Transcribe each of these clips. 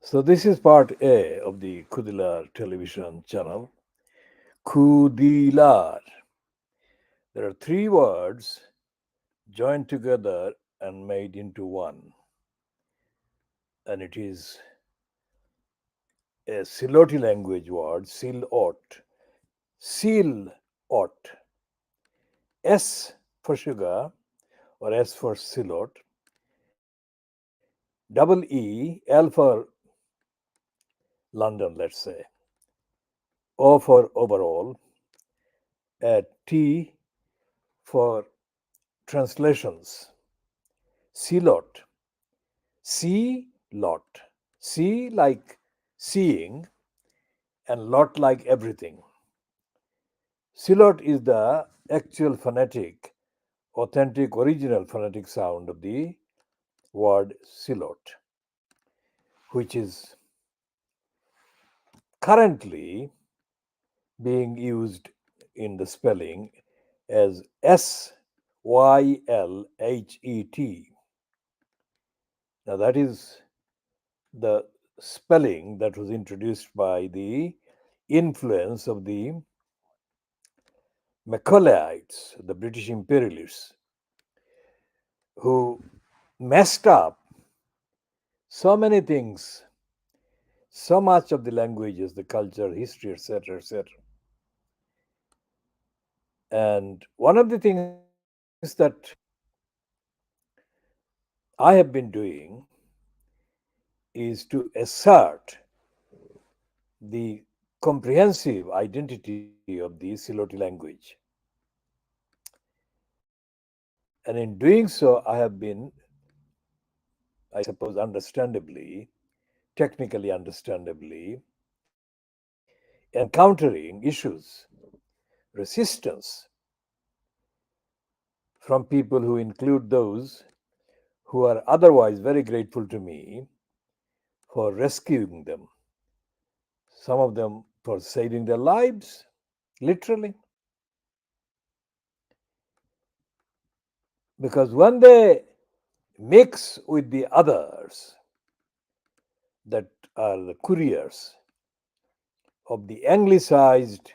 So this is part A of the Khoodeelaar television channel. Khoodeelaar. There are three words joined together and made into one. And it is a Siloti language word, Silot. Silot. S for sugar or S for Silot. Double E, L for London, let's say. O for overall. T for translations. Silot. See lot. See like seeing and lot like everything. Silot is the actual phonetic, authentic, original phonetic sound of the word silot, which is currently being used in the spelling as Sylhet. Now, that is the spelling that was introduced by the influence of the Macaulaytes, the British imperialists, who messed up so many things, so much of the languages, the culture, history, etc., etc. And one of the things that I have been doing is to assert the comprehensive identity of the Siloti language. And in doing so, I have been, I suppose, understandably, technically understandably, encountering issues, resistance from people who include those who are otherwise very grateful to me for rescuing them, some of them for saving their lives, literally. Because when they mix with the others that are the couriers of the anglicized,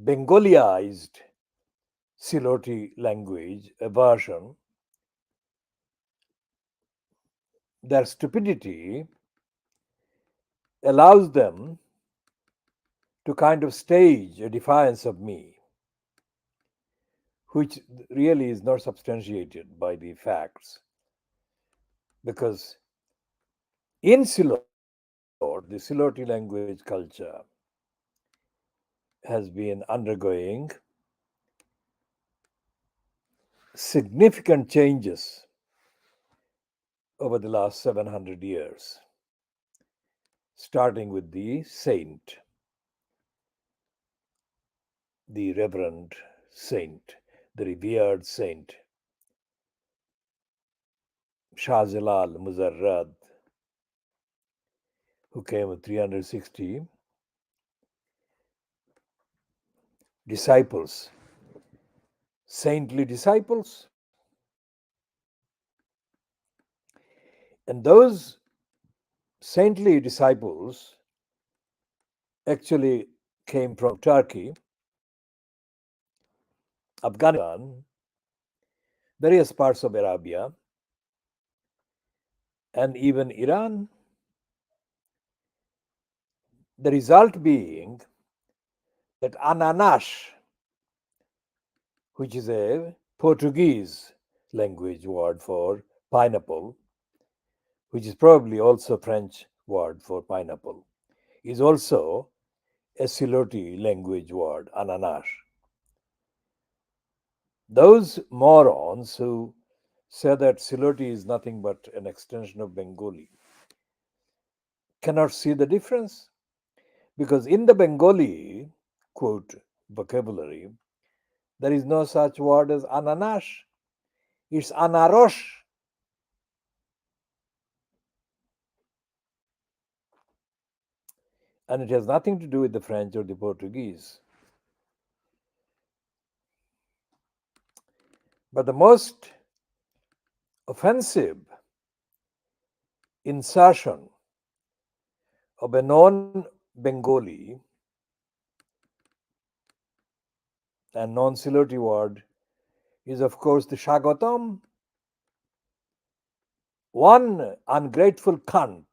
Bengalicized Siloti language, a version, their stupidity allows them to kind of stage a defiance of me, which really is not substantiated by the facts. Because in Silot, the Siloti language culture has been undergoing significant changes over the last 700 years, starting with the saint, the reverend saint, the revered saint, Shah Jalal Muzarrad, who came with 360 disciples, saintly disciples. And those saintly disciples actually came from Turkey, Afghanistan, various parts of Arabia, and even Iran. The result being that ananas, which is a Portuguese language word for pineapple, which is probably also French word for pineapple, is also a Siloti language word, ananas. Those morons who say that Siloti is nothing but an extension of Bengali cannot see the difference, because in the Bengali, quote, vocabulary, there is no such word as ananas. It's anaros. And it has nothing to do with the French or the Portuguese. But the most offensive insertion of a non Bengali and non Siloti word is, of course, the Shagatam. One ungrateful cunt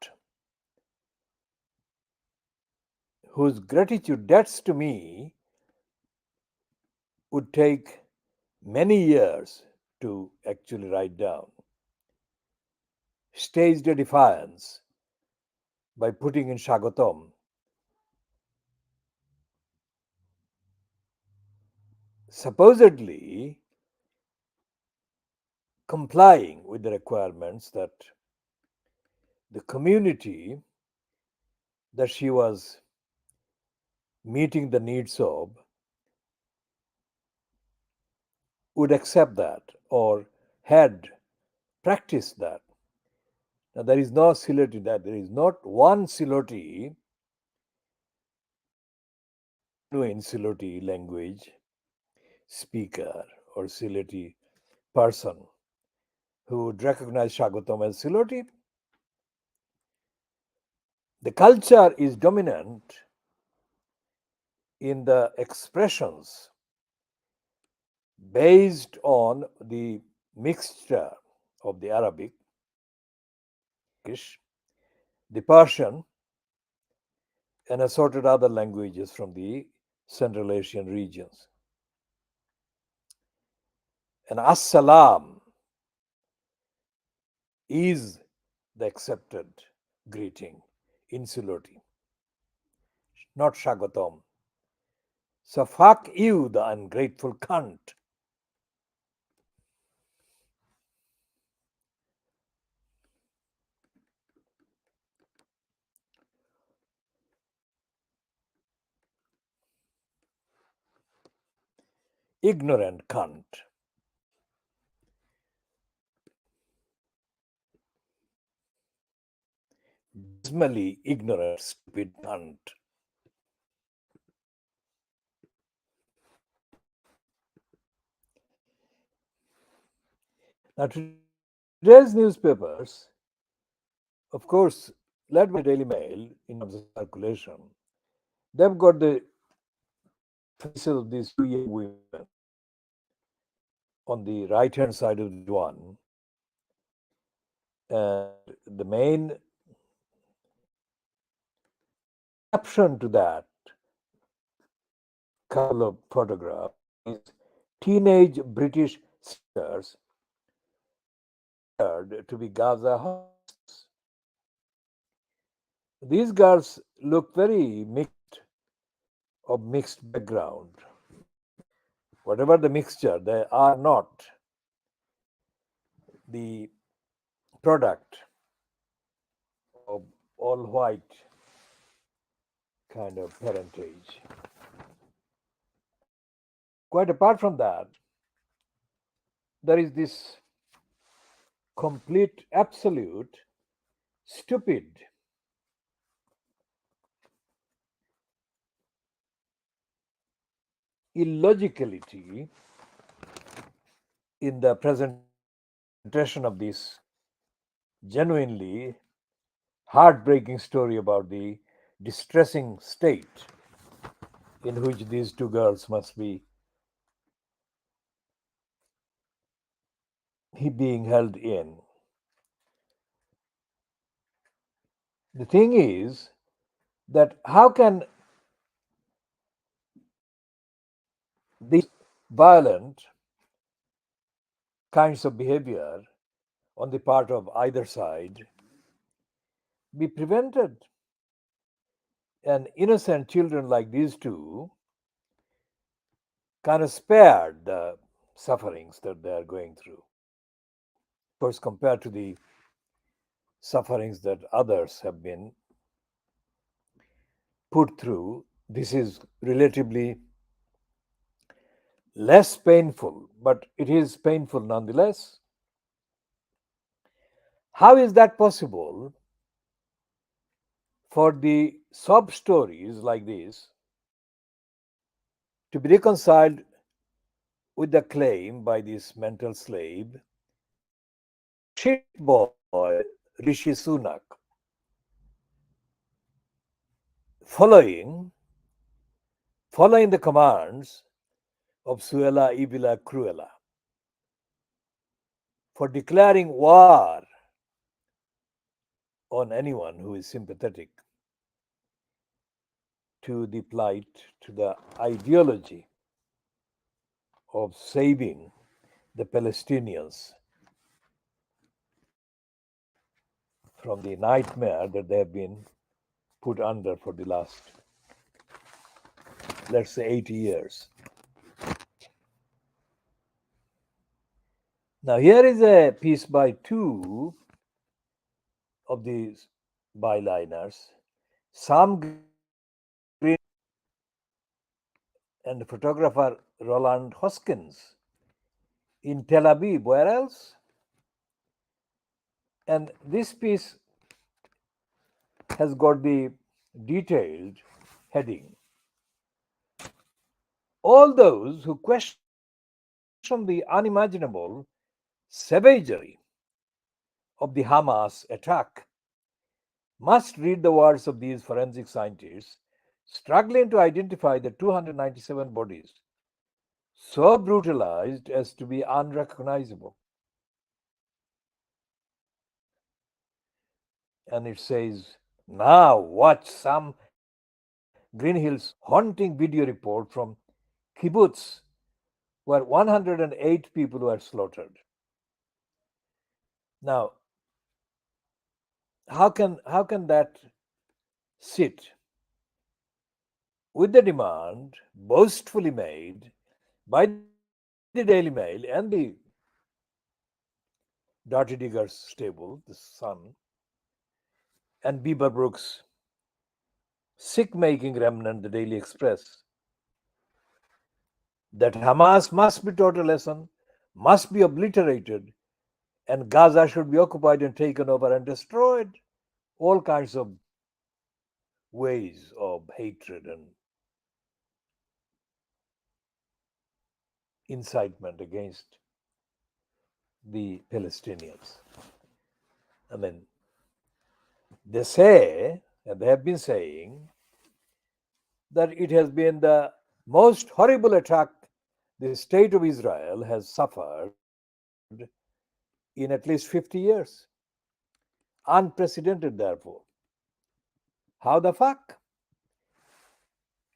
whose gratitude debts to me would take many years to actually write down, staged a defiance by putting in Shagatam. Supposedly complying with the requirements that the community that she was meeting the needs of would accept that or had practiced that. Now, there is no Siloti that there is not one Siloti, genuine Siloti language speaker or Siloti person who would recognize Shagatam as Siloti. The culture is dominant in the expressions based on the mixture of the Arabic, the Persian, and assorted other languages from the Central Asian regions. And Assalam is the accepted greeting in Siloti, not Shagatam. So fuck you, the ungrateful cunt. Ignorant cunt. Dismally ignorant, stupid cunt. Now, today's newspapers, of course, led by the Daily Mail in terms of circulation, they've got the faces of these two young women on the right hand side of the one. And the main caption to that couple of photographs is teenage British sisters appeared to be Gaza hostages. These girls look very mixed, of mixed background. Whatever the mixture, they are not the product of all white kind of parentage. Quite apart from that, there is this complete, absolute, stupid illogicality in the presentation of this genuinely heartbreaking story about the distressing state in which these two girls must be being held in. The thing is that how can these violent kinds of behavior on the part of either side be prevented? And innocent children like these two kind of spared the sufferings that they are going through. Of course, compared to the sufferings that others have been put through, this is relatively less painful, but it is painful nonetheless. How is that possible for the sob stories like this to be reconciled with the claim by this mental slave, shit boy Rishi Sunak, following following the commands of Suella Ibila Cruella for declaring war on anyone who is sympathetic to the plight, to the ideology of saving the Palestinians from the nightmare that they have been put under for the last, let's say, 80 years. Now, here is a piece by two of these byliners, Sam Green and the photographer Roland Hoskins in Tel Aviv. Where else? And this piece has got the detailed heading. All those who question the unimaginable savagery of the Hamas attack must read the words of these forensic scientists struggling to identify the 297 bodies so brutalized as to be unrecognizable. And it says, now watch Sam Greenhill's haunting video report from kibbutz where 108 people were slaughtered. Now, how can that sit with the demand boastfully made by the Daily Mail and the Dirty Digger's stable, the Sun, and Beaverbrook's sick making remnant, the Daily Express, that Hamas must be taught a lesson, must be obliterated, and Gaza should be occupied and taken over and destroyed. All kinds of ways of hatred and incitement against the Palestinians. I mean, they say, and they have been saying, that it has been the most horrible attack the state of Israel has suffered in at least 50 years. Unprecedented, therefore. How the fuck?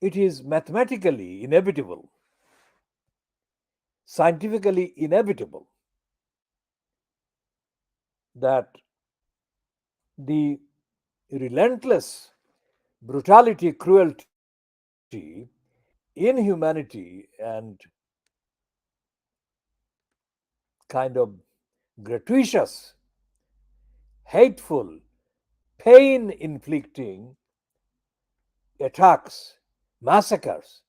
It is mathematically inevitable, scientifically inevitable, that the relentless brutality, cruelty, inhumanity, and kind of gratuitous, hateful, pain inflicting attacks, massacres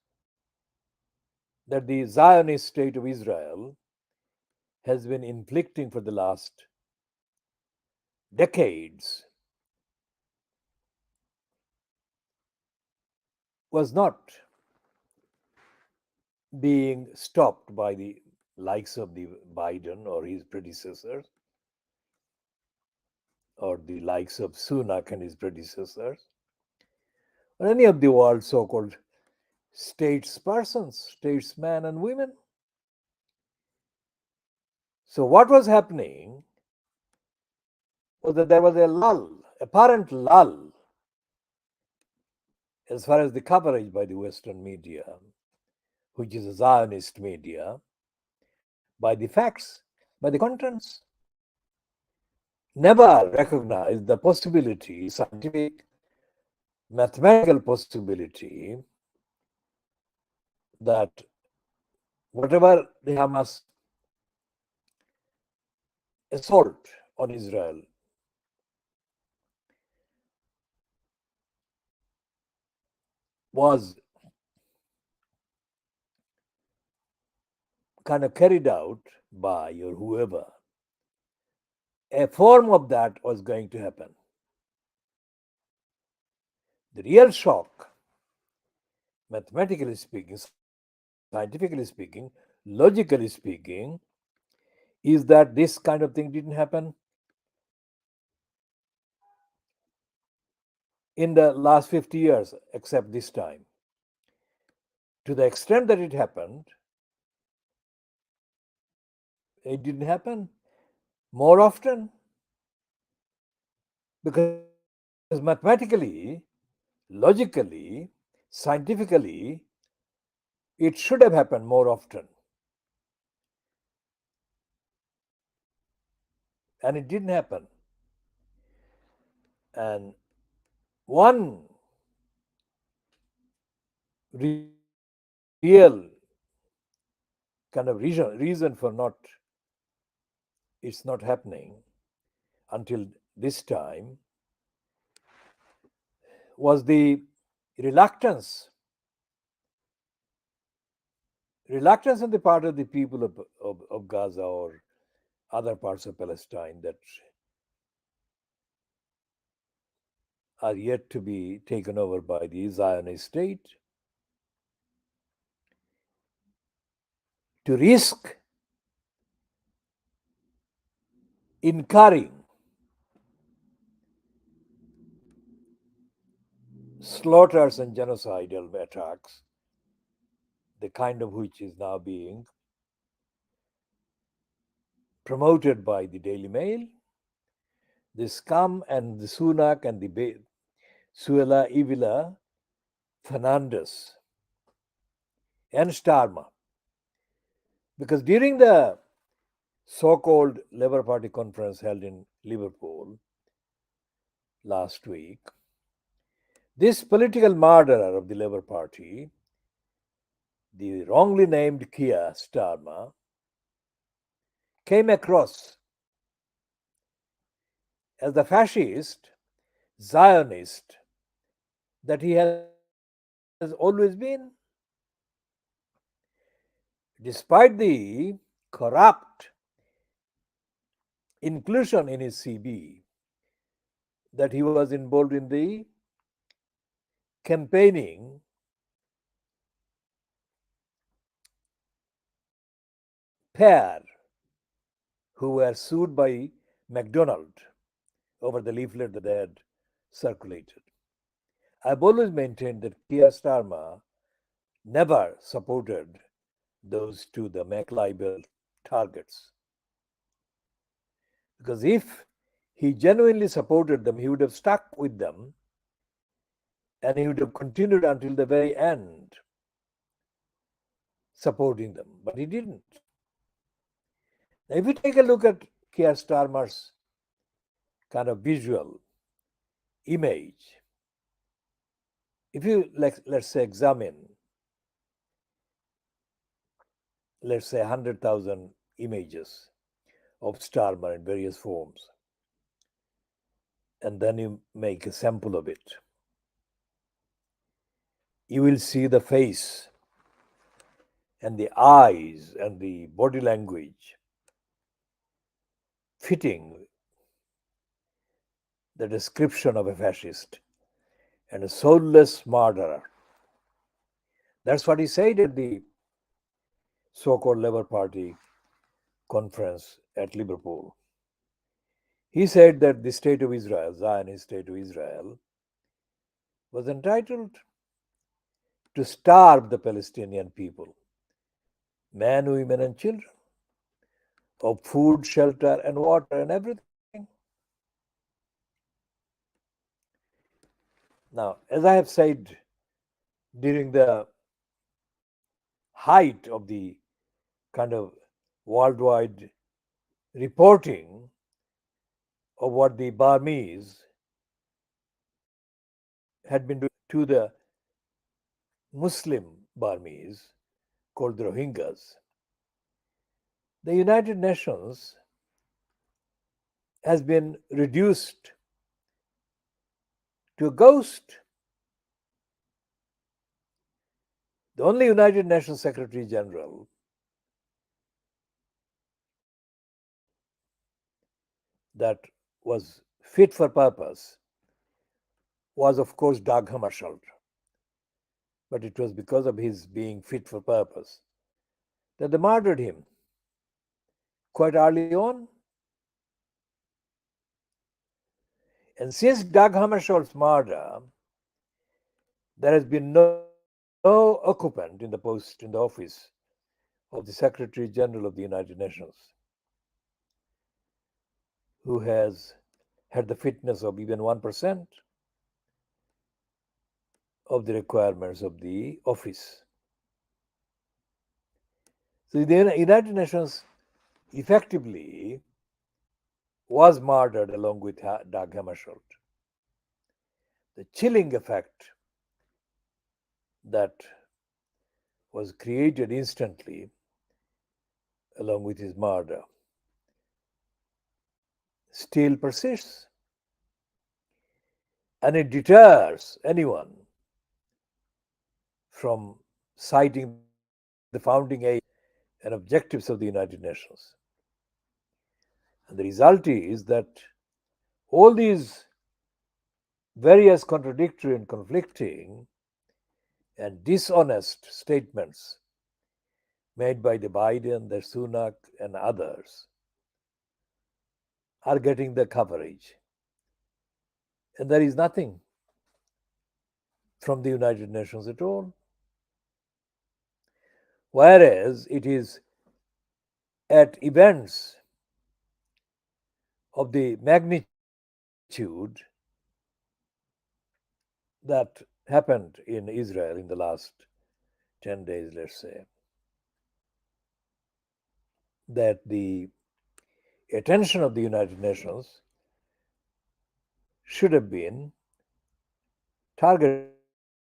that the Zionist state of Israel has been inflicting for the last decades was not being stopped by the likes of the Biden or his predecessors, or the likes of Sunak and his predecessors, or any of the world's so-called statespersons, statesmen and women. So what was happening was that there was a lull, apparent lull, as far as the coverage by the Western media, which is a Zionist media, by the facts, by the contents. Never recognized the possibility, scientific, mathematical possibility, that whatever the Hamas assault on Israel was kind of carried out by or whoever, a form of that was going to happen. The real shock, mathematically speaking, scientifically speaking, logically speaking, is that this kind of thing didn't happen in the last 50 years, except this time. To the extent that it happened, it didn't happen more often because mathematically, logically, scientifically, it should have happened more often. And it didn't happen. And one real kind of reason for it's not happening until this time was the reluctance reluctance on the part of the people of Gaza or other parts of Palestine that are yet to be taken over by the Zionist state to risk incurring slaughters and genocidal attacks, the kind of which is now being promoted by the Daily Mail, the Scum and the Sunak and the Suela Ivila Fernandez and Starmer. Because during the so called Labour Party conference held in Liverpool last week, this political murderer of the Labour Party, the wrongly named Keir Starmer, came across as the fascist Zionist that he has always been. Despite the corrupt inclusion in his CB that he was involved in the campaigning pair who were sued by McDonald over the leaflet that they had circulated. I've always maintained that Keir Starmer never supported those two, the McLibel targets. Because if he genuinely supported them, he would have stuck with them and he would have continued until the very end supporting them. But he didn't. Now, if you take a look at Keir Starmer's kind of visual image, if you let's say examine, let's say 100,000 images of Starmer in various forms, and then you make a sample of it, you will see the face and the eyes and the body language fitting the description of a fascist and a soulless murderer. That's what he said at the so called Labour Party conference at Liverpool. He said that the state of Israel, Zionist state of Israel, was entitled to starve the Palestinian people, men, women, and children, of food, shelter, and water, and everything. Now, as I have said during the height of the kind of worldwide reporting of what the Burmese had been doing to the Muslim Burmese called the Rohingyas, the United Nations has been reduced to a ghost. The only United Nations Secretary General that was fit for purpose was, of course, Dag Hammarskjöld. But it was because of his being fit for purpose that they murdered him quite early on. And since Dag Hammarskjöld's murder, there has been no occupant in the office of the Secretary General of the United Nations who has had the fitness of even 1% of the requirements of the office. So the United Nations effectively was murdered along with Dag Hammarskjöld. The chilling effect that was created instantly along with his murder still persists, and it deters anyone from citing the founding aims and objectives of the United Nations. And the result is that all these various contradictory and conflicting and dishonest statements made by the Biden, the Sunak, and others are getting the coverage. And there is nothing from the United Nations at all. Whereas it is at events of the magnitude that happened in Israel in the last 10 days, let's say, that the attention of the United Nations should have been targeted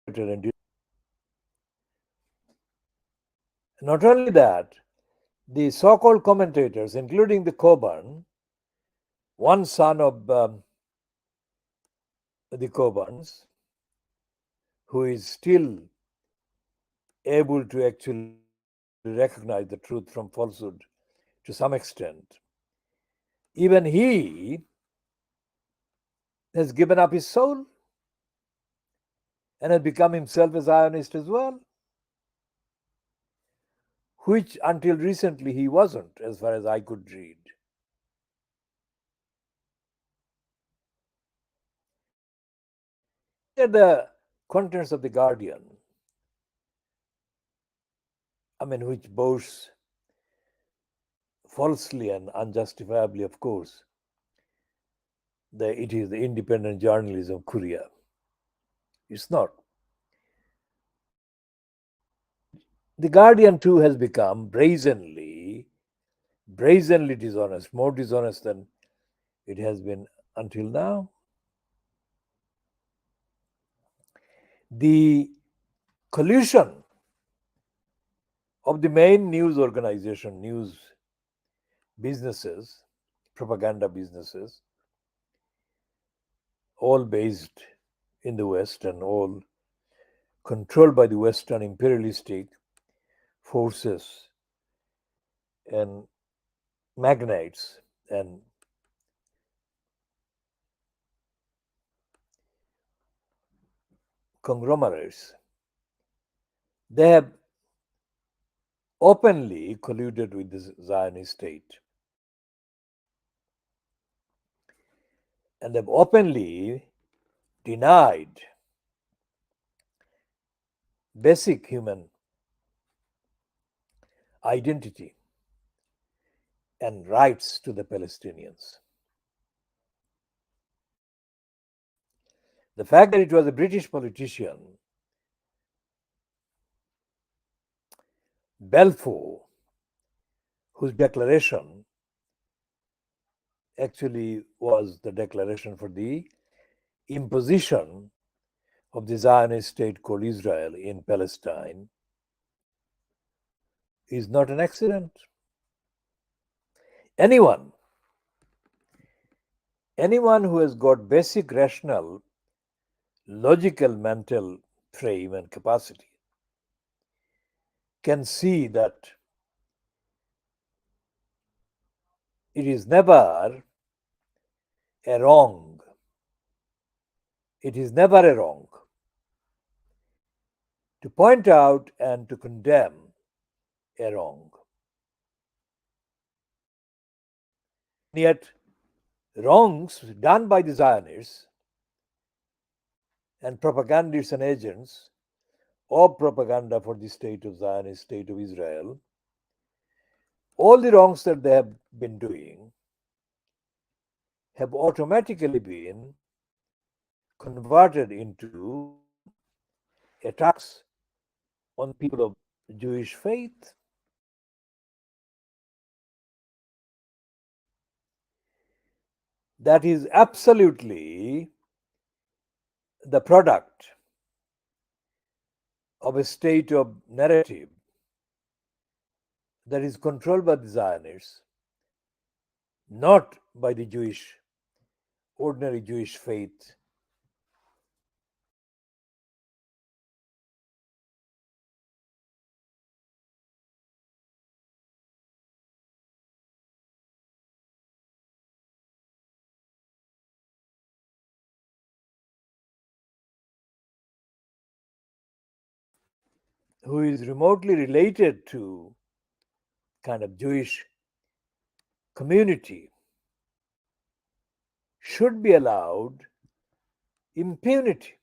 and not only that, the so-called commentators, including the Coburn, one son of the Coburns, who is still able to actually recognize the truth from falsehood to some extent, even he has given up his soul and has become himself a Zionist as well, which until recently he wasn't, as far as I could read. Look at the contents of the Guardian, which boasts falsely and unjustifiably, of course, that it is the independent journalism courier. It's not. The Guardian too has become brazenly dishonest, more dishonest than it has been until now. The collusion of the main news organization, news businesses, propaganda businesses, all based in the West and all controlled by the Western imperialistic forces and magnates and conglomerates. They have openly colluded with the Zionist state. And they've openly denied basic human identity and rights to the Palestinians. The fact that it was a British politician, Balfour, whose declaration actually was the declaration for the imposition of the Zionist state called Israel in Palestine, is not an accident. Anyone who has got basic rational, logical mental frame and capacity can see that it is never a wrong. It is never a wrong to point out and to condemn a wrong. And yet, wrongs done by the Zionists and propagandists and agents of propaganda for the state of Zionist state of Israel, all the wrongs that they have been doing have automatically been converted into attacks on people of Jewish faith. That is absolutely the product of a state of narrative that is controlled by the Zionists, not by the ordinary Jewish faith. Who is remotely related to kind of Jewish community should be allowed impunity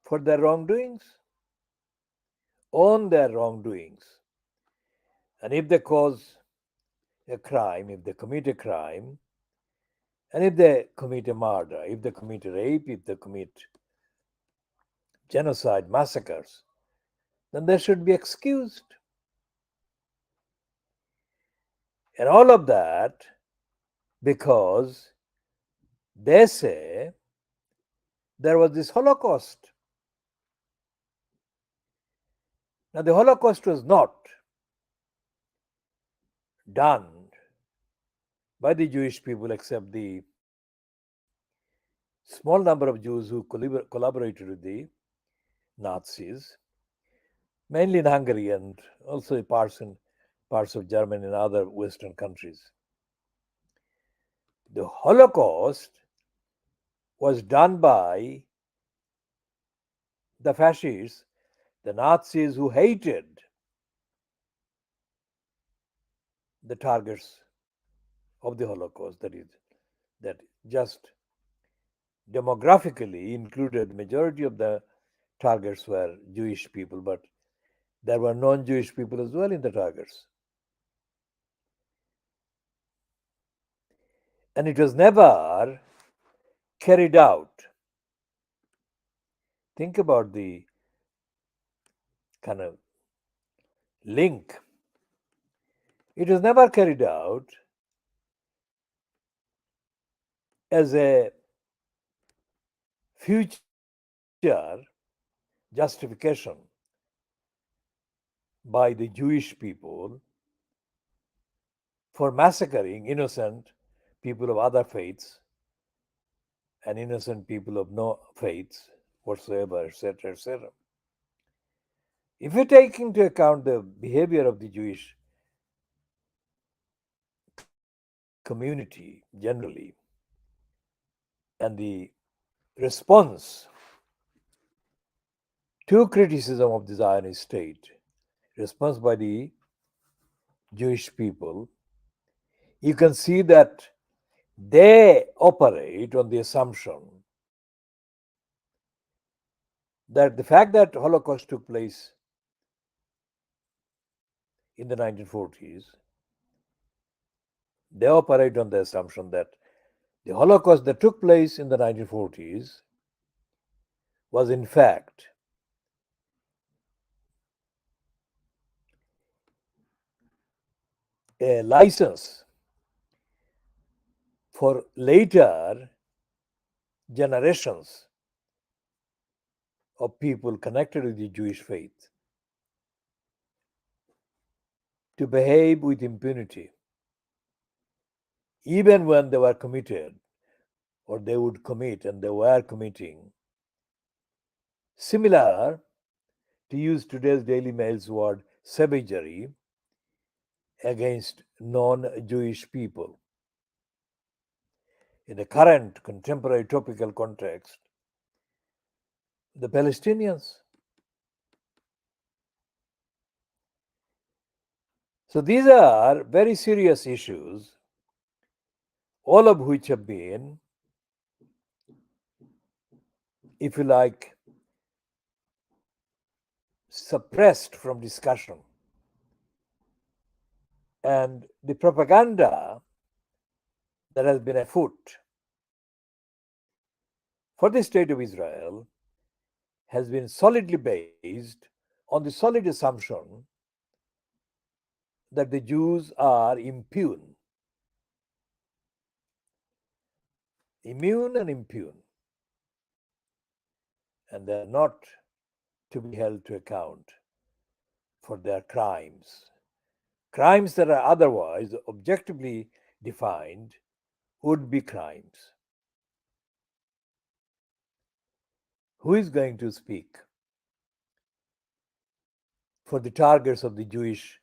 for their wrongdoings, on their wrongdoings. And if they cause a crime, if they commit a crime, and if they commit a murder, if they commit a rape, if they commit genocide, massacres, then they should be excused. And all of that because they say there was this Holocaust. Now, the Holocaust was not done by the Jewish people except the small number of Jews who collaborated with the Nazis, mainly in Hungary and also parts of Germany and other Western countries. The Holocaust was done by the fascists, the Nazis who hated the targets of the Holocaust, that just demographically included majority of the targets were Jewish people, but there were non-Jewish people as well in the targets. And it was never carried out. Think about the kind of link. It was never carried out as a future justification by the Jewish people for massacring innocent people of other faiths and innocent people of no faiths whatsoever, etc., etc. If you take into account the behavior of the Jewish community generally and the response to criticism of the Zionist state, response by the Jewish people, you can see that they operate on the assumption that the fact that Holocaust took place in the 1940s, they operate on the assumption that the Holocaust that took place in the 1940s was in fact a license for later generations of people connected with the Jewish faith to behave with impunity, even when they were committed or they would commit and they were committing similar, to use today's Daily Mail's word, savagery against non-Jewish people. In the current contemporary topical context, the Palestinians. So these are very serious issues, all of which have been, if you like, suppressed from discussion. And the propaganda that has been afoot for the state of Israel has been solidly based on the solid assumption that the Jews are immune and impune, and they are not to be held to account for their crimes that are otherwise objectively defined would be crimes. Who is going to speak for the targets of the Jewish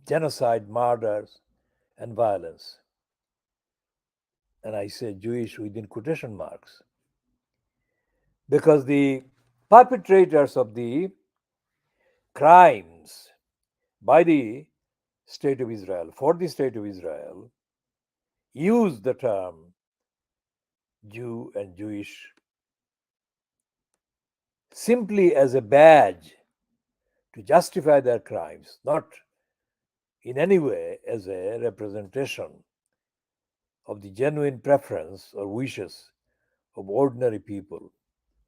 genocide, murders, and violence? And I say Jewish within quotation marks, because the perpetrators of the crimes by the state of Israel, for the state of Israel, use the term Jew and Jewish simply as a badge to justify their crimes, not in any way as a representation of the genuine preference or wishes of ordinary people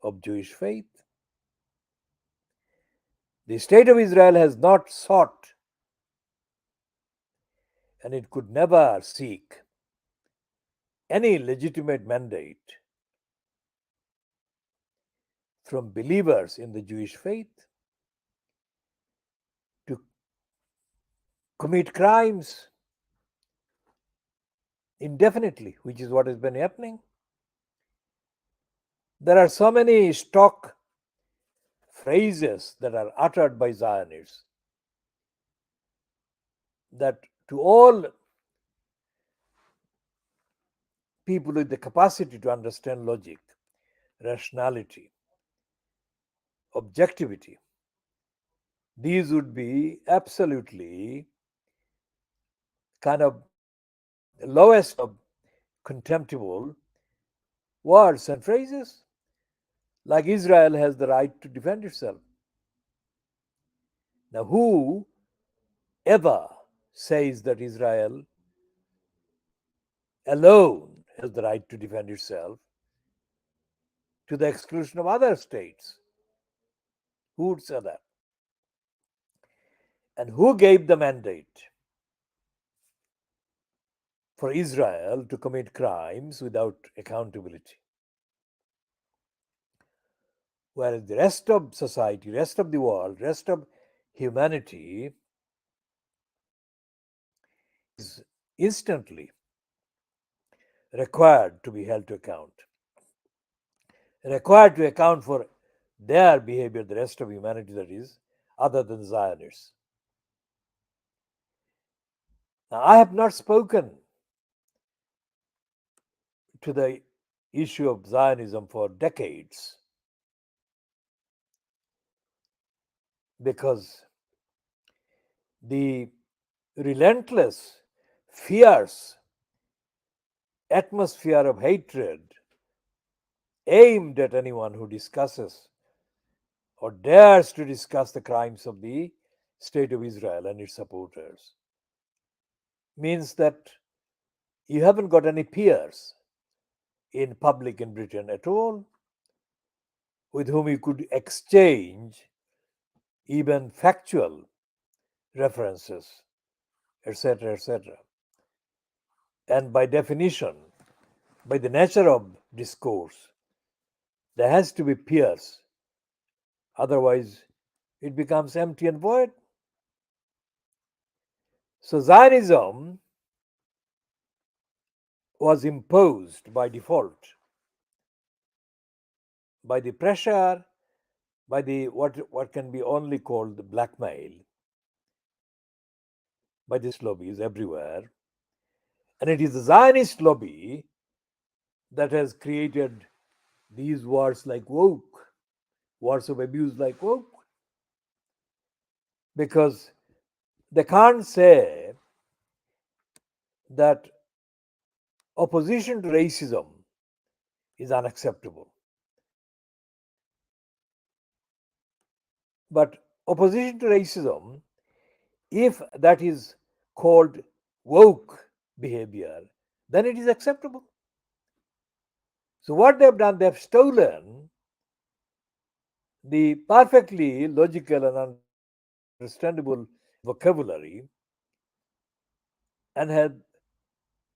of Jewish faith. The state of Israel has not sought, and it could never seek, any legitimate mandate from believers in the Jewish faith to commit crimes indefinitely, which is what has been happening. There are so many stock phrases that are uttered by Zionists that to all people with the capacity to understand logic, rationality, objectivity, these would be absolutely kind of lowest of contemptible words and phrases, like Israel has the right to defend itself. Now, who ever says that Israel alone has the right to defend itself to the exclusion of other states? Who would say that? And who gave the mandate for Israel to commit crimes without accountability? Whereas the rest of society, rest of the world, rest of humanity is instantly required to be held to account, required to account for their behavior, the rest of humanity, that is, other than Zionists. Now, I have not spoken to the issue of Zionism for decades because the relentless, fierce atmosphere of hatred aimed at anyone who discusses or dares to discuss the crimes of the state of Israel and its supporters means that you haven't got any peers in public in Britain at all with whom you could exchange even factual references, etc., etc. And by definition, by the nature of discourse, there has to be peers. Otherwise, it becomes empty and void. So Zionism was imposed by default, by the pressure, by the what can be only called the blackmail, by these lobbies everywhere. And it is the Zionist lobby that has created these words like woke, words of abuse like woke. because they can't say that opposition to racism is unacceptable. But opposition to racism, if that is called woke behavior, then it is acceptable. So, what they've done, they've stolen the perfectly logical and understandable vocabulary and have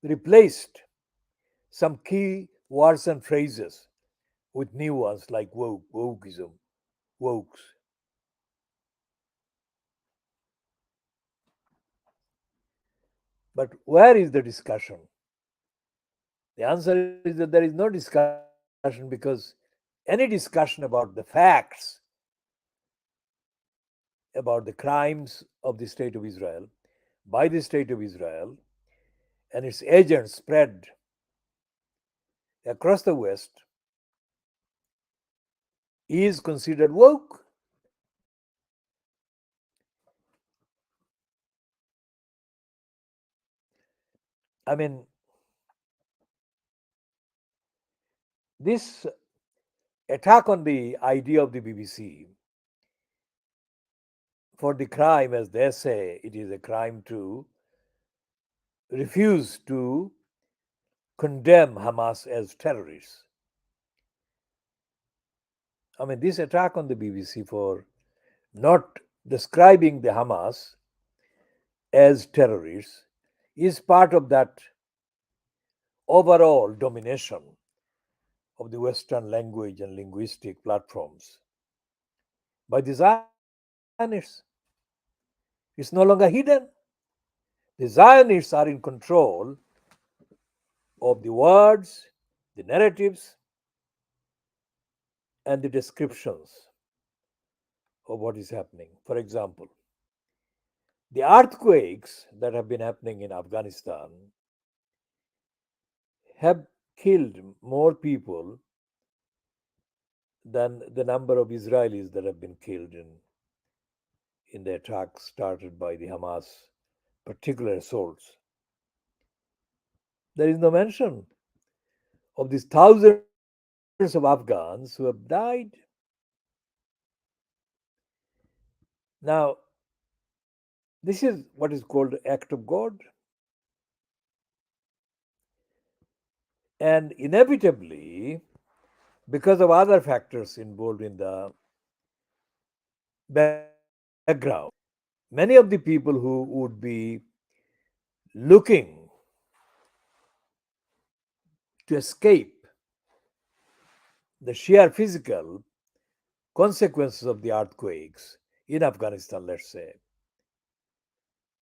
replaced some key words and phrases with new ones like woke, wokeism, wokes. But where is the discussion? The answer is that there is no discussion because any discussion about the facts, about the crimes of the State of Israel, by the State of Israel, and its agents spread across the West is considered woke. I mean, this attack on the idea of the BBC for the crime, as they say, it is a crime to refuse to condemn Hamas as terrorists. I mean, this attack on the BBC for not describing the Hamas as terrorists is part of that overall domination of the Western language and linguistic platforms by the Zionists. It's no longer hidden. The Zionists are in control of the words, the narratives, and the descriptions of what is happening. For example, the earthquakes that have been happening in Afghanistan have killed more people than the number of Israelis that have been killed in the attacks started by the Hamas particular assaults. There is no mention of these thousands of Afghans who have died. Now, this is what is called the act of God. And inevitably, because of other factors involved in the background, many of the people who would be looking to escape the sheer physical consequences of the earthquakes in Afghanistan, let's say,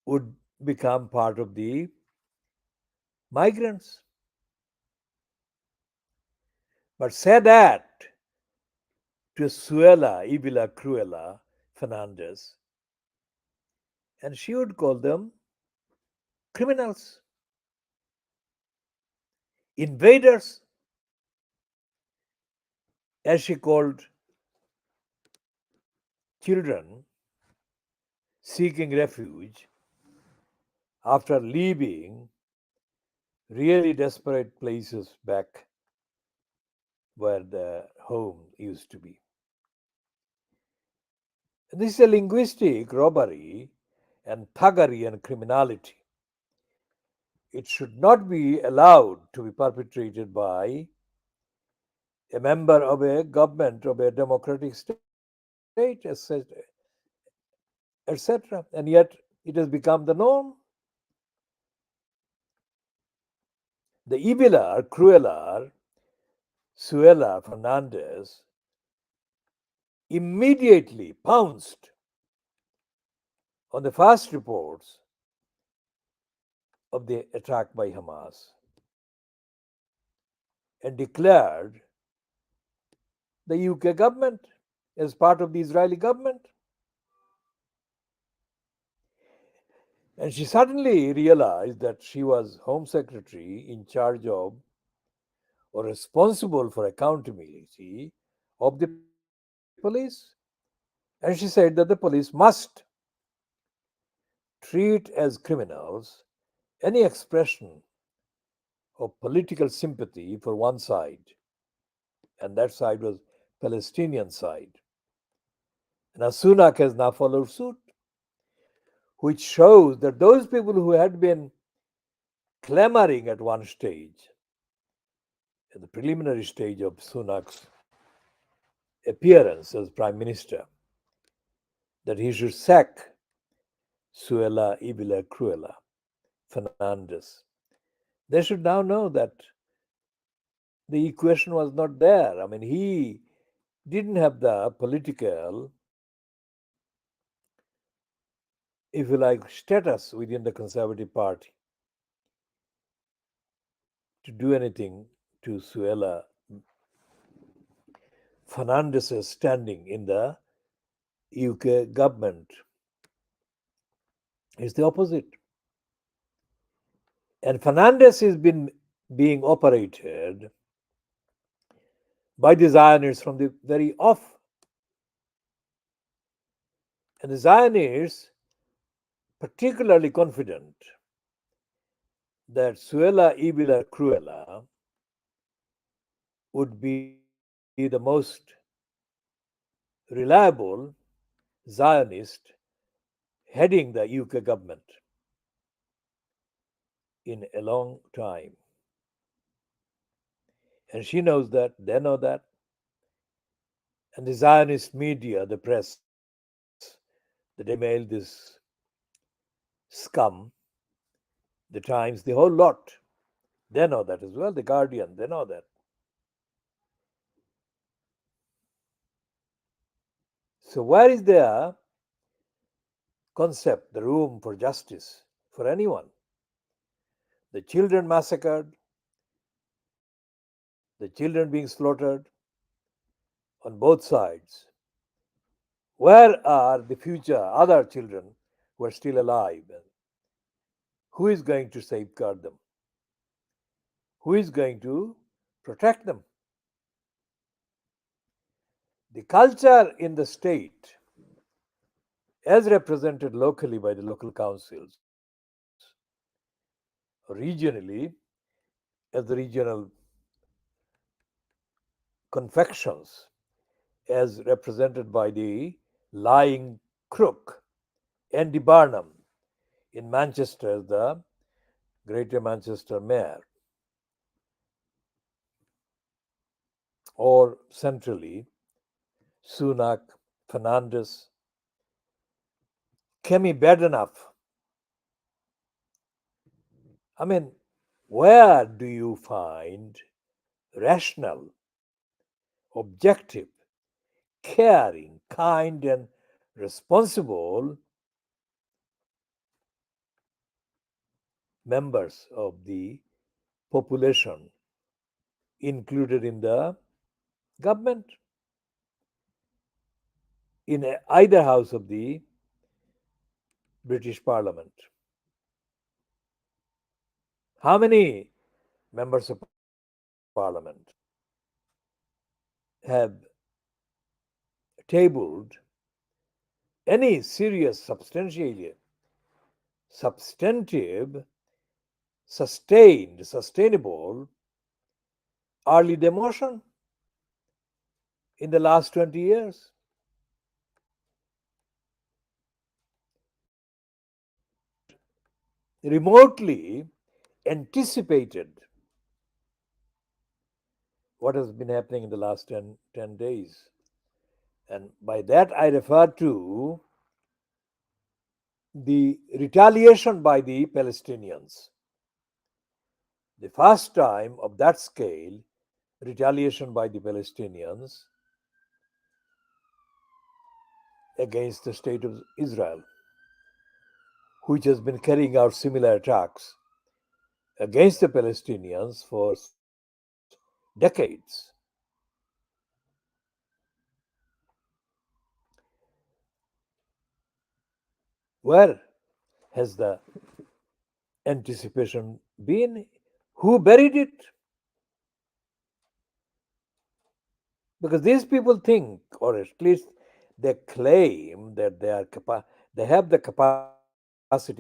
would become part of the migrants. But say that to Suela Ibila Cruella Fernandez, and she would call them criminals, invaders, as she called children seeking refuge after leaving really desperate places back where the home used to be. This is a linguistic robbery and thuggery and criminality. It should not be allowed to be perpetrated by a member of a government of a democratic state, etc. And yet it has become the norm. The Ibilar, Cruelar, Suela Fernandez immediately pounced on the first reports of the attack by Hamas and declared the UK government as part of the Israeli government. And she suddenly realized that she was Home Secretary in charge of or responsible for accountability of the police. And she said that the police must treat as criminals any expression of political sympathy for one side, and that side was Palestinian side. Now Sunak has now followed suit, which shows that those people who had been clamoring at one stage, at the preliminary stage of Sunak's appearance as Prime Minister, that he should sack Suella Ibila Cruella Fernandez, they should now know that the equation was not there. I mean, he didn't have the political, if you like, status within the Conservative Party to do anything to Suella Fernandez's standing in the UK government. It's the opposite. And Fernandez has been being operated by the Zionists from the very off. And the Zionists, particularly confident that Suella Ibila Cruella would be the most reliable Zionist heading the UK government in a long time. And she knows that, they know that. And the Zionist media, the press, the Daily Mail, this scum, the Times, the whole lot, they know that as well. The Guardian, they know that. So, where is their concept, the room for justice for anyone? The children massacred, the children being slaughtered on both sides. Where are the future other children who are still alive? Who is going to safeguard them? Who is going to protect them? The culture in the state, as represented locally by the local councils, regionally, as the regional confections, as represented by the lying crook Andy Barnum in Manchester, the Greater Manchester Mayor, or centrally, Sunak, Fernandez, Kemi Badenoch. I mean, where do you find rational, objective, caring, kind, and responsible members of the population included in the government, in either house of the British Parliament? How many members of Parliament have tabled any serious, substantive, sustainable early demotion in the last 20 years? That remotely anticipated what has been happening in the last 10 days. And by that, I refer to the retaliation by the Palestinians. The first time of that scale, retaliation by the Palestinians against the state of Israel, which has been carrying out similar attacks against the Palestinians for decades. Where has the anticipation been? Who buried it? Because these people think, or at least they claim, that they have the capacity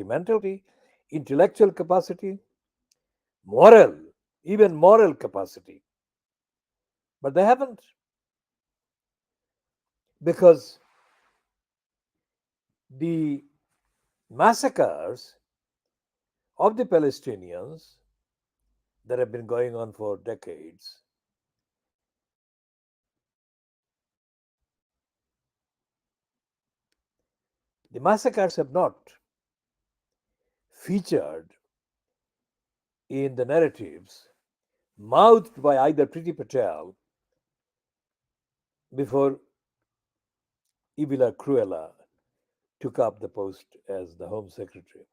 mental capacity, intellectual capacity, moral, even moral capacity. But they haven't, because the massacres of the Palestinians that have been going on for decades, the massacres have not featured in the narratives mouthed by either Priti Patel before Cruella took up the post as the Home Secretary.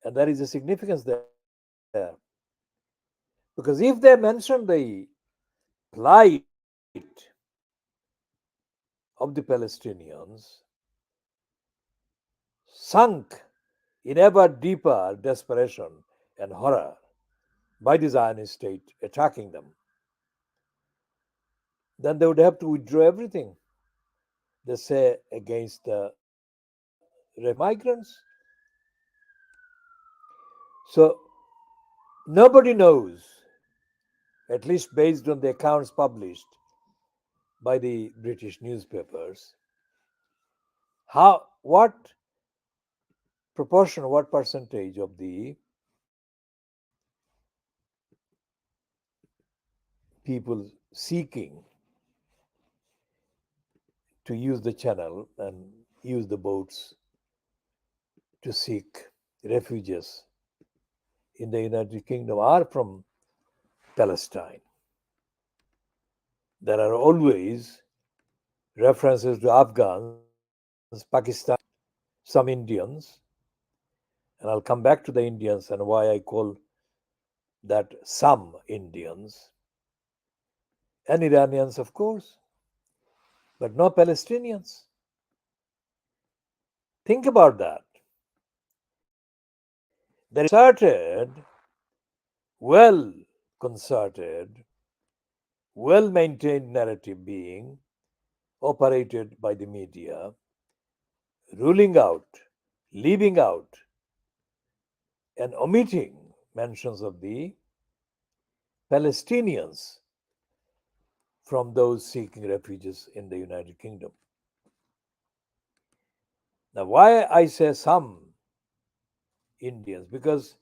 And there is a significance there. Because if they mention the plight of the Palestinians, sunk in ever deeper desperation and horror by the Zionist state attacking them, then they would have to withdraw everything they say against the migrants. So nobody knows, at least based on the accounts published by the British newspapers, what proportion, what percentage of the people seeking to use the channel and use the boats to seek refuges in the United Kingdom are from Palestine. There are always references to Afghans, Pakistan, some Indians, and I'll come back to the Indians and why I call that some Indians, and Iranians, of course, but no Palestinians. Think about that. There is well concerted, well maintained narrative being operated by the media, ruling out, leaving out, and omitting mentions of the Palestinians from those seeking refuges in the United Kingdom. Now, why I say some Indians? Because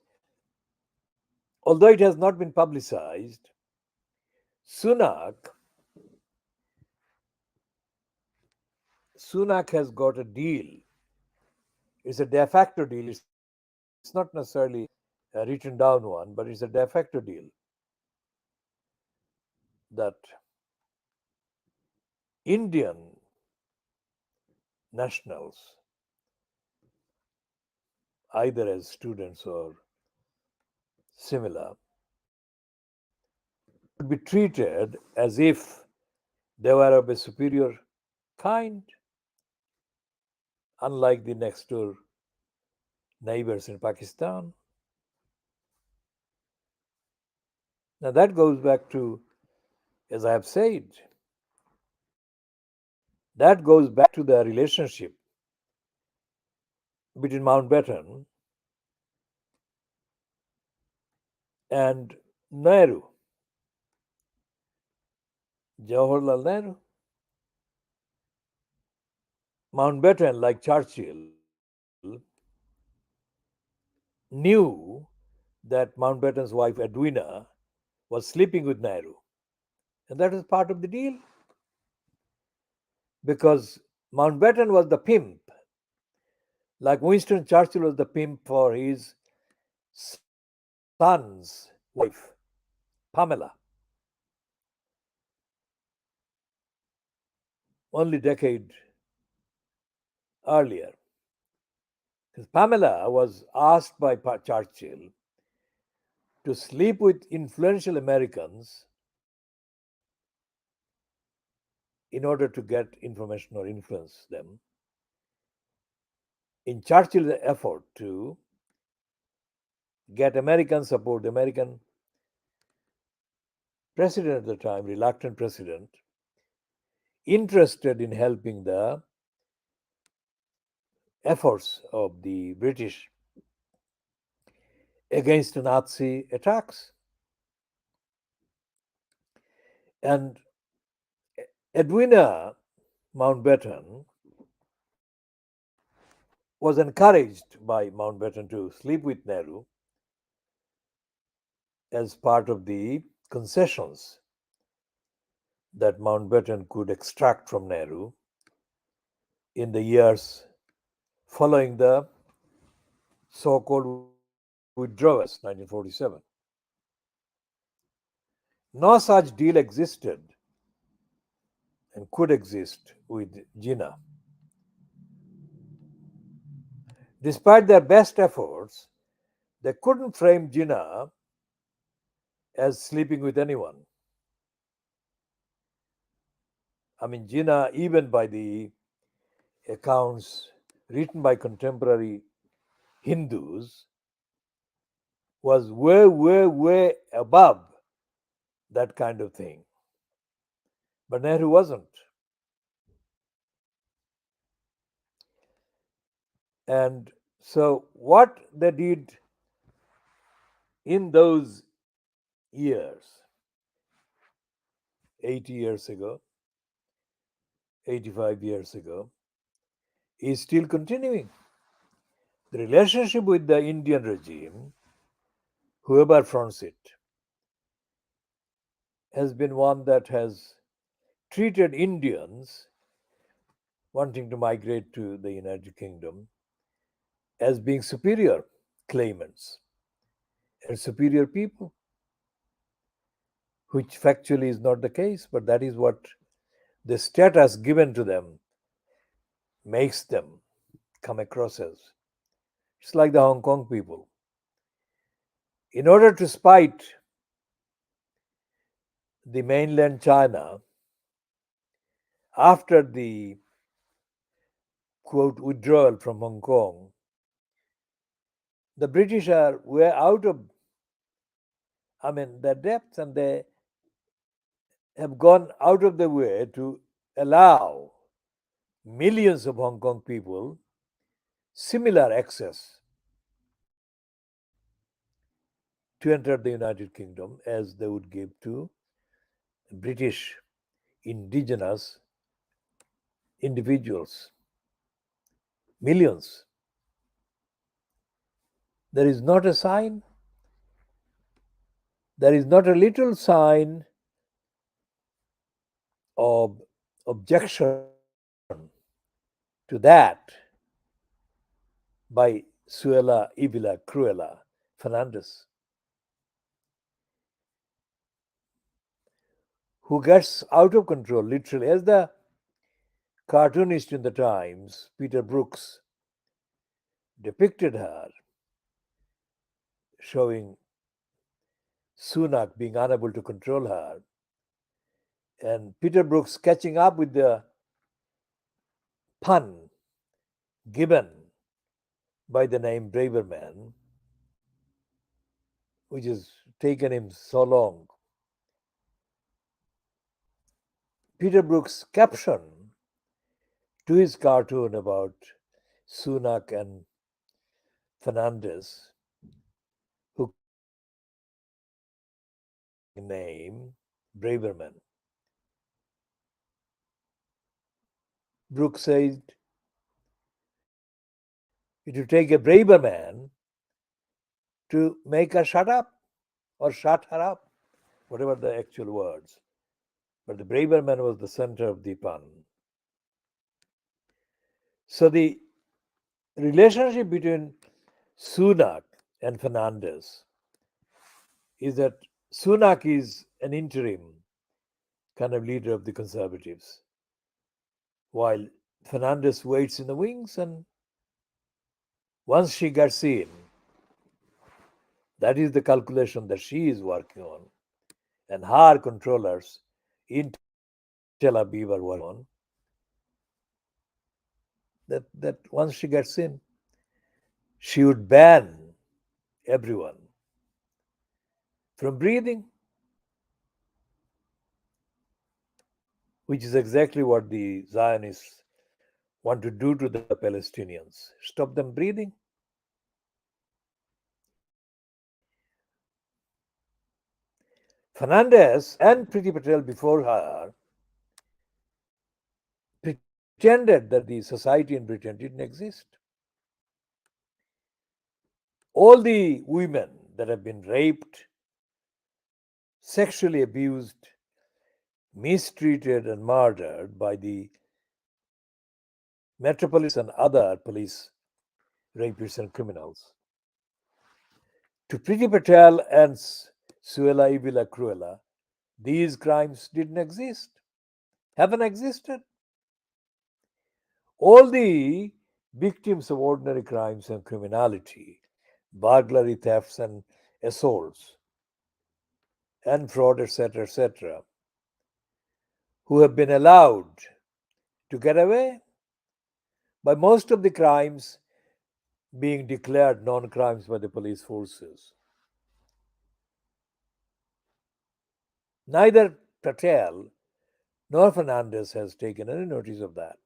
although it has not been publicized, Sunak Sunak has got a deal. It's a de facto deal. It's not necessarily a written down one, but it's a de facto deal that Indian nationals, either as students or similar, would be treated as if they were of a superior kind, unlike the next door neighbors in Pakistan. Now, that goes back to, as I have said, that goes back to the relationship between Mountbatten and Nehru, Jawaharlal Nehru. Mountbatten, like Churchill, knew that Mountbatten's wife Edwina was sleeping with Nehru. And that was part of the deal because Mountbatten was the pimp, like Winston Churchill was the pimp for his son's wife, Pamela. Only decade earlier. Because Pamela was asked by Churchill to sleep with influential Americans in order to get information or influence them. In Churchill's effort to get American support, the American president at the time, reluctant president, interested in helping the efforts of the British against Nazi attacks. And Edwina Mountbatten was encouraged by Mountbatten to sleep with Nehru as part of the concessions that Mountbatten could extract from Nehru in the years following the so called withdrawals, 1947. No such deal existed and could exist with Jinnah. Despite their best efforts, they couldn't frame Jinnah as sleeping with anyone. I mean, Jinnah, even by the accounts written by contemporary Hindus, was way, way, way above that kind of thing. But Nehru wasn't. And so, what they did in those years, 80 years ago, 85 years ago, is still continuing. The relationship with the Indian regime, whoever fronts it, has been one that has treated Indians wanting to migrate to the United Kingdom as being superior claimants and superior people, which factually is not the case, but that is what the status given to them makes them come across as. It's like the Hong Kong people. In order to spite the mainland China, after the quote withdrawal from Hong Kong, the British are way out of, their depths, and they have gone out of the way to allow millions of Hong Kong people similar access to enter the United Kingdom as they would give to British indigenous individuals. Millions. There is not a sign, there is not a little sign of objection to that by Suella Ivila Cruella Fernandez, who gets out of control literally, as the cartoonist in the Times, Peter Brooks, depicted her, showing Sunak being unable to control her, and Peter Brooks catching up with the pun given by the name Braverman, which has taken him so long. Peter Brooks' caption to his cartoon about Sunak and Fernandez, who name Braverman. Brooks said, it would take a braver man to make her shut up or shut her up, whatever the actual words. But the braver man was the center of the pun. So the relationship between Sunak and Fernandez is that Sunak is an interim kind of leader of the Conservatives, while Fernandez waits in the wings, and once she gets in, that is the calculation that she is working on, and her controllers in Tel Aviv are working on, that once she gets in, she would ban everyone from breathing, which is exactly what the Zionists want to do to the Palestinians? Stop them breathing? Fernandez and Priti Patel before her pretended that the society in Britain didn't exist. All the women that have been raped, sexually abused, mistreated, and murdered by the Metropolis and other police rapists and criminals. To Priti Patel and Suella Ivila Cruella, these crimes didn't exist, haven't existed. All the victims of ordinary crimes and criminality, burglary, thefts, and assaults, and fraud, etc., who have been allowed to get away by most of the crimes being declared non crimes by the police forces. Neither Patel nor Fernandez has taken any notice of that.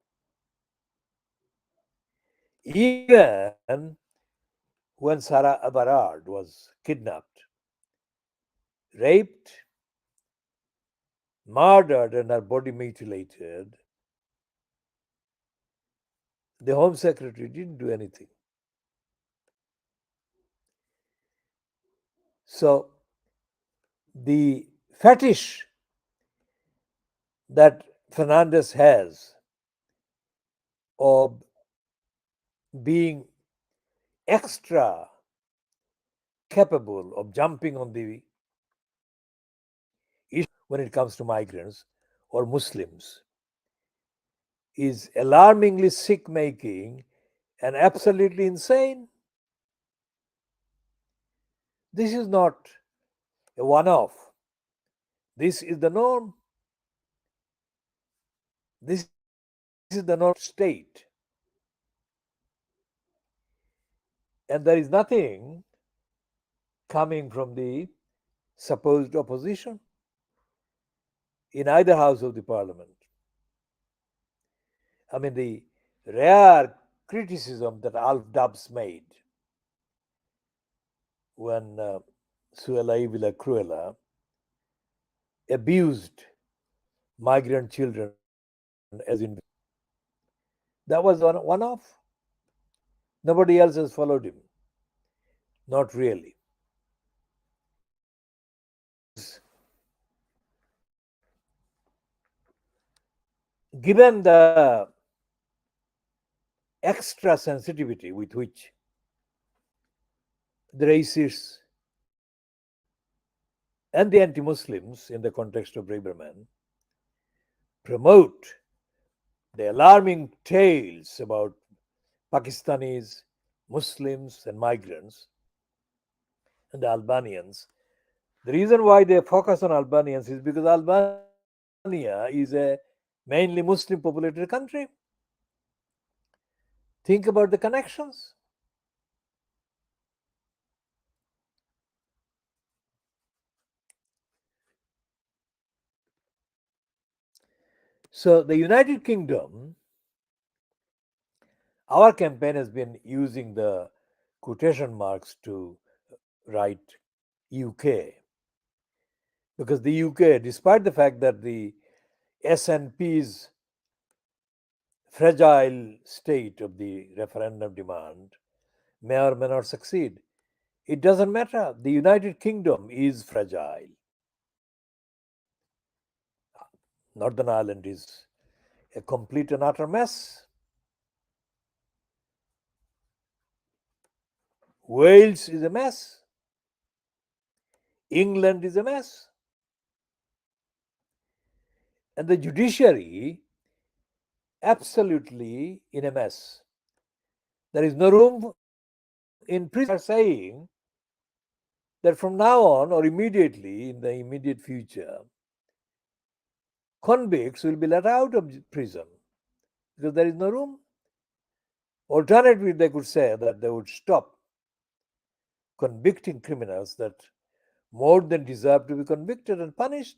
Even when Sarah Abarard was kidnapped, raped, murdered, and her body mutilated, the Home Secretary didn't do anything. So, the fetish that Fernandez has of being extra capable of jumping on the issue when it comes to migrants or Muslims is alarmingly sick making and absolutely insane. This is not a one off. This is the norm. This is the norm state. And there is nothing coming from the supposed opposition in either house of the parliament. I mean, the rare criticism that Alf Dubs made when Suella Ivila Cruella abused migrant children as in that was one off. Nobody else has followed him. Not really. Given the extra sensitivity with which the racists and the anti Muslims, in the context of Braverman, promote the alarming tales about Pakistanis, Muslims, and migrants, and the Albanians. The reason why they focus on Albanians is because Albania is a mainly Muslim populated country. Think about the connections. So, the United Kingdom, our campaign has been using the quotation marks to write UK because the UK, despite the fact that the SNP's fragile state of the referendum demand may or may not succeed, it doesn't matter. The United Kingdom is fragile. Northern Ireland is a complete and utter mess. Wales is a mess. England is a mess. And the judiciary absolutely in a mess. There is no room in prison. Are saying that from now on or immediately in the immediate future, convicts will be let out of prison because there is no room. Alternatively, they could say that they would stop convicting criminals that more than deserve to be convicted and punished.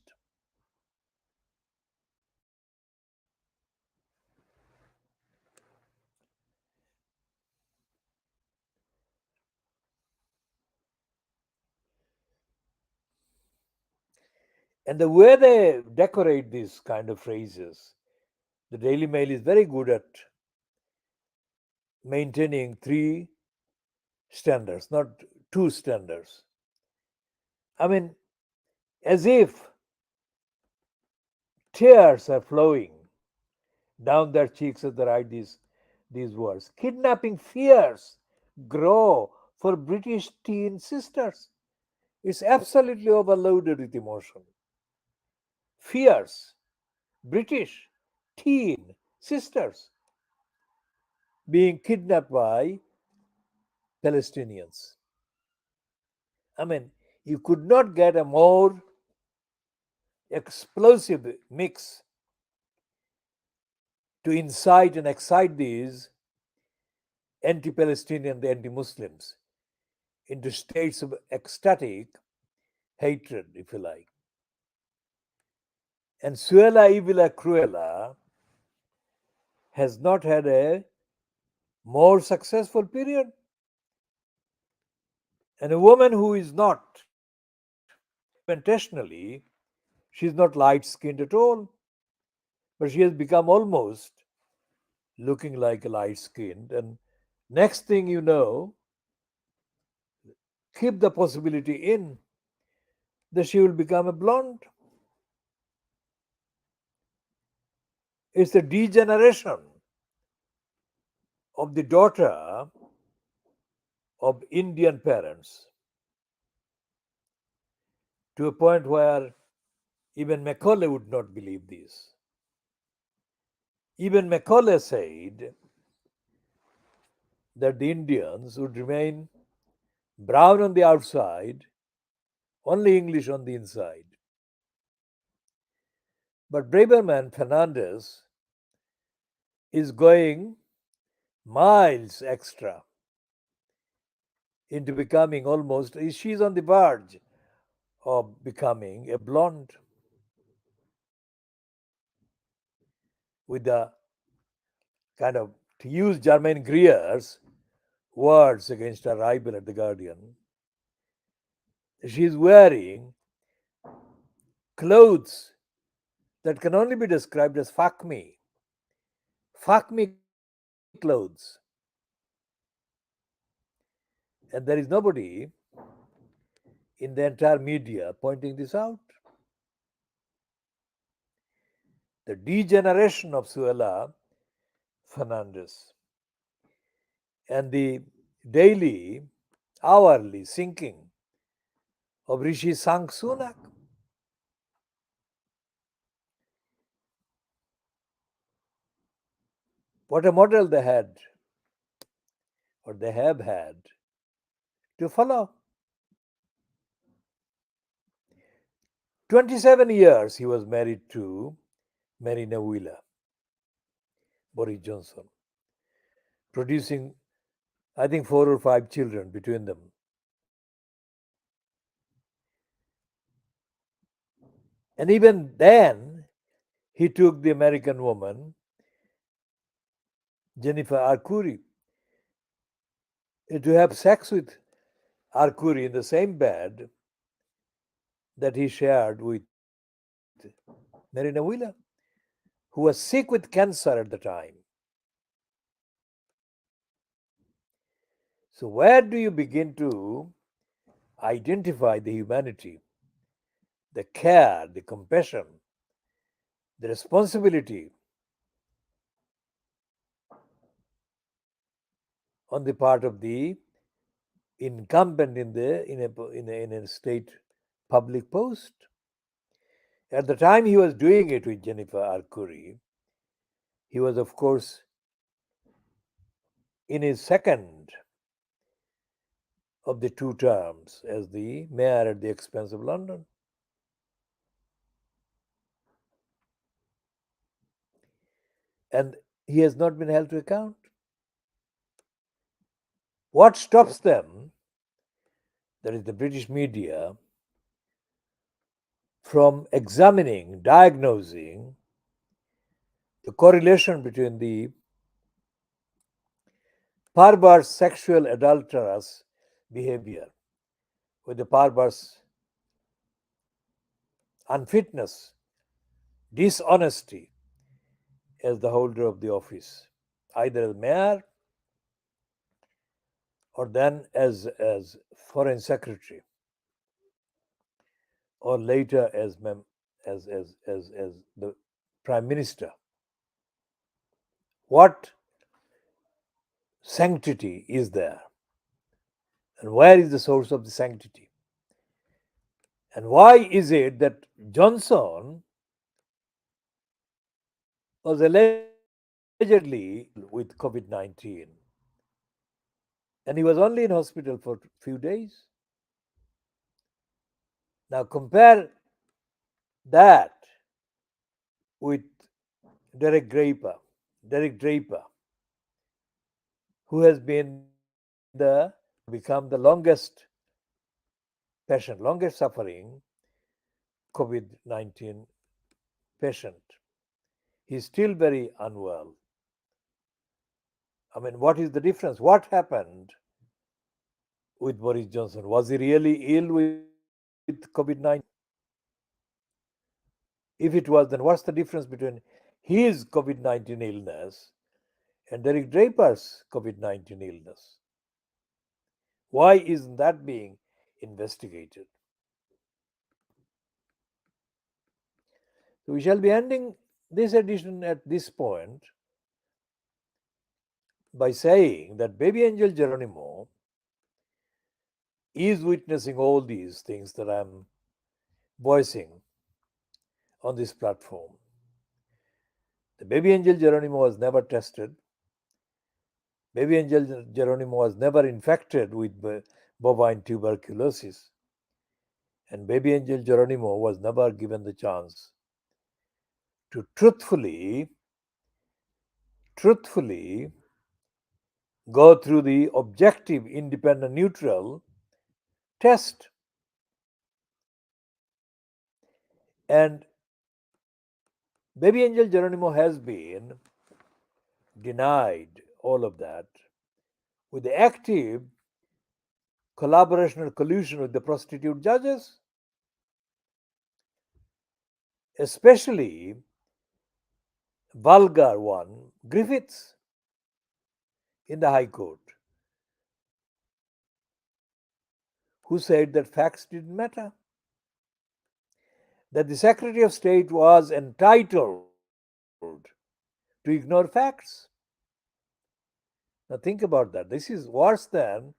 And the way they decorate these kind of phrases, the Daily Mail is very good at maintaining three standards, not two standards. I mean, as if tears are flowing down their cheeks as they write these words. Kidnapping fears grow for British teen sisters. It's absolutely overloaded with emotion. Fears, British teen sisters being kidnapped by Palestinians. I mean, you could not get a more explosive mix to incite and excite these anti Palestinian and anti Muslims into states of ecstatic hatred, if you like. And Suella Evila Cruella has not had a more successful period. And a woman who is not, pigmentationally, she's not light skinned at all, but she has become almost looking like a light skinned. And next thing you know, keep the possibility in that she will become a blonde. It's the degeneration of the daughter of Indian parents to a point where even Macaulay would not believe this. Even Macaulay said that the Indians would remain brown on the outside, only English on the inside. But Braverman Fernandez is going miles extra into becoming almost, she's on the verge of becoming a blonde with the kind of, to use Germaine Greer's words against her rival at The Guardian, she's wearing clothes that can only be described as fuck me clothes. And there is nobody in the entire media pointing this out. The degeneration of Suella Fernandez and the daily, hourly sinking of Rishi Sunak. What a model they had, or they have had, to follow. 27 years he was married to Marina Wheeler, Boris Johnson, producing, I think, 4 or 5 children between them. And even then, he took the American woman, Jennifer Arcuri, to have sex with Arcuri in the same bed that he shared with Marina Wheeler, who was sick with cancer at the time. So, where do you begin to identify the humanity, the care, the compassion, the responsibility on the part of the incumbent in a state public post? At the time he was doing it with Jennifer Arcuri, he was, of course, in his second of the 2 terms as the mayor at the expense of London. And he has not been held to account. What stops them, that is the British media, from examining, diagnosing the correlation between the perverse sexual adulterous behavior with the perverse unfitness, dishonesty as the holder of the office, either as mayor or then as foreign secretary, or later as the prime minister. What sanctity is there? And where is the source of the sanctity? And why is it that Johnson was allegedly with COVID 19 and he was only in hospital for a few days? Now compare that with Derek Draper, who has been become the longest patient, longest suffering COVID 19 patient. He's still very unwell. I mean, what is the difference? What happened with Boris Johnson? Was he really ill with COVID 19? If it was, then what's the difference between his COVID 19 illness and Derek Draper's COVID 19 illness? Why isn't that being investigated? So we shall be ending this edition at this point by saying that baby angel Geronimo is witnessing all these things that I'm voicing on this platform. The baby angel Geronimo was never tested. Baby angel Geronimo was never infected with bovine tuberculosis. And baby angel Geronimo was never given the chance to truthfully go through the objective, independent, neutral test. And baby angel Geronimo has been denied all of that with the active collaboration or collusion with the prostitute judges, especially vulgar one, Griffiths, in the High Court, who said that facts didn't matter, that the Secretary of State was entitled to ignore facts. Now think about that. This is worse than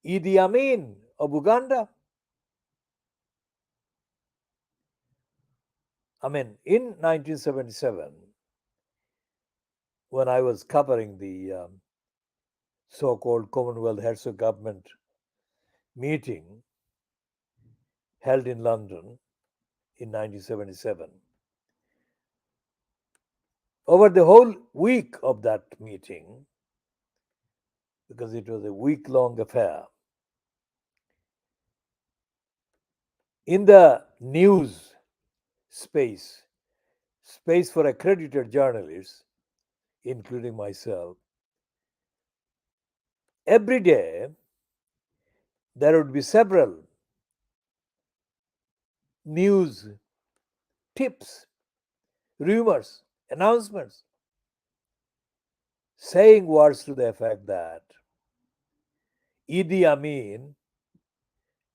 Idi Amin of Uganda. I mean, in 1977, when I was covering the so-called Commonwealth Heads of Government meeting held in London in 1977, over the whole week of that meeting, because it was a week-long affair, in the news space for accredited journalists, including myself, every day there would be several news tips, rumors, announcements, saying words to the effect that Idi Amin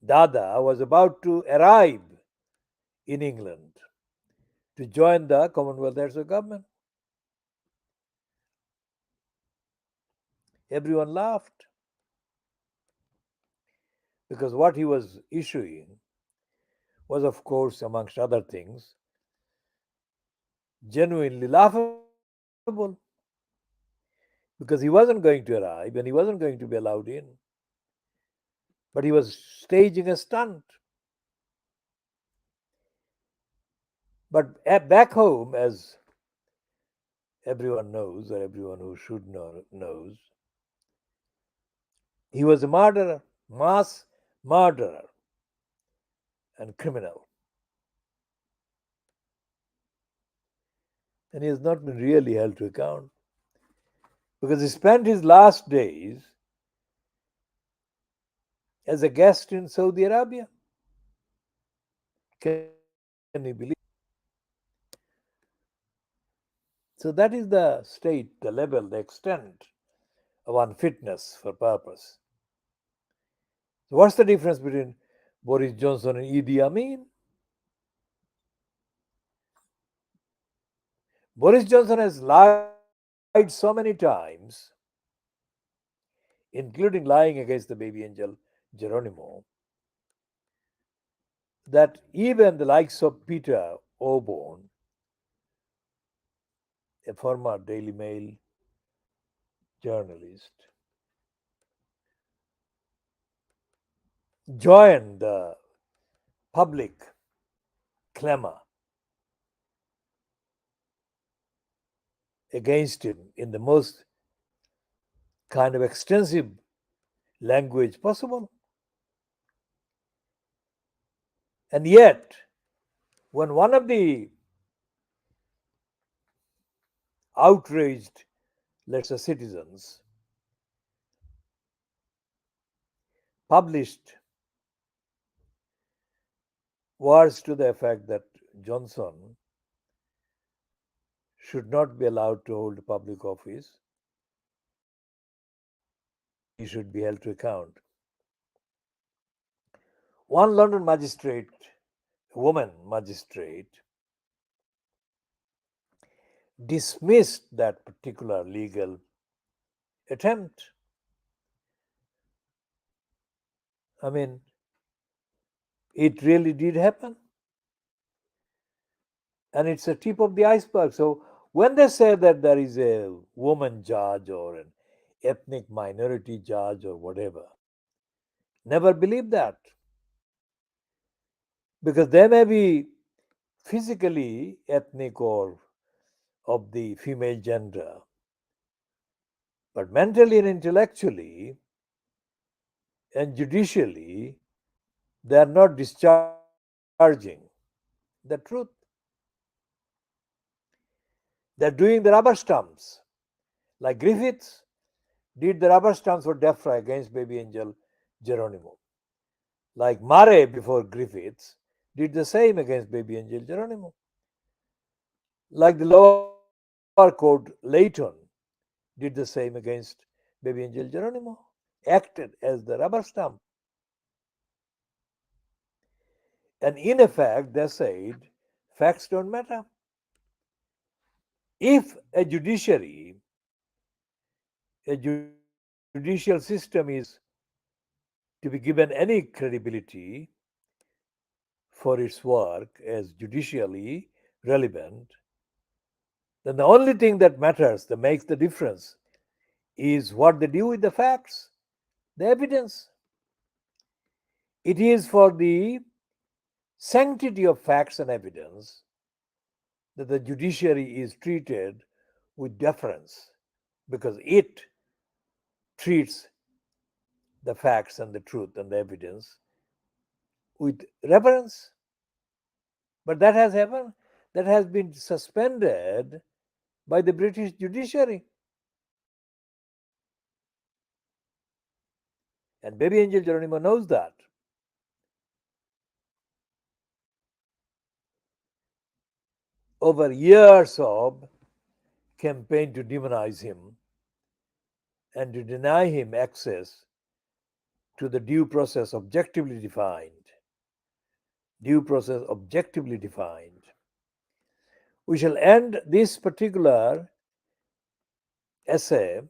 Dada was about to arrive in England to join the Commonwealth Heads of Government. Everyone laughed because what he was issuing was, of course, amongst other things, genuinely laughable, because he wasn't going to arrive and he wasn't going to be allowed in, but he was staging a stunt. But back home, as everyone knows, or everyone who should know knows, he was a murderer, mass murderer and criminal. And he has not been really held to account, because he spent his last days as a guest in Saudi Arabia. Can you imagine? believe. So that is the state, the level, the extent of unfitness for purpose. So what's the difference between Boris Johnson and Idi Amin? Boris Johnson has lied so many times, including lying against the baby angel Geronimo, that even the likes of Peter Auburn, a former Daily Mail journalist, joined the public clamor against him in the most kind of extensive language possible. And yet, when one of the outraged, let's say, citizens published words to the effect that Johnson should not be allowed to hold public office, he should be held to account. One London magistrate, a woman magistrate, dismissed that particular legal attempt. I mean, it really did happen. And it's a tip of the iceberg. So when they say that there is a woman judge or an ethnic minority judge or whatever, never believe that. Because they may be physically ethnic or of the female gender, but mentally and intellectually and judicially, they are not discharging the truth. They're doing the rubber stamps. Like Griffiths did the rubber stamps for DEFRA against baby angel Geronimo. Like Murray before Griffiths did the same against baby angel Geronimo. Like the lower court Leighton did the same against baby angel Geronimo, acted as the rubber stamp. And in effect, they said facts don't matter. If a judicial system is to be given any credibility for its work as judicially relevant, then the only thing that matters, that makes the difference, is what they do with the facts, the evidence. It is for the sanctity of facts and evidence that the judiciary is treated with deference because it treats the facts and the truth and the evidence with reverence. But that has happened, that has been suspended by the British judiciary. And baby angel Geronimo knows that. Over years of campaign to demonize him and to deny him access to the due process objectively defined. Due process objectively defined. We shall end this particular essay,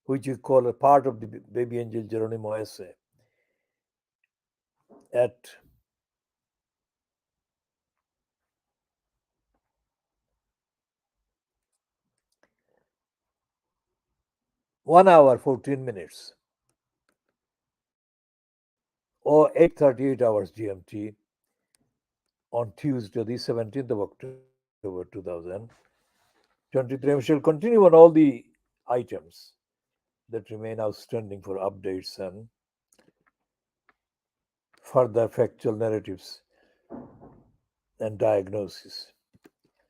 which we call a part of the baby angel Geronimo essay, at 1 hour 14 minutes or 8:38 hours GMT on Tuesday, the 17th of October 2023. We shall continue on all the items that remain outstanding for updates and further factual narratives and diagnosis.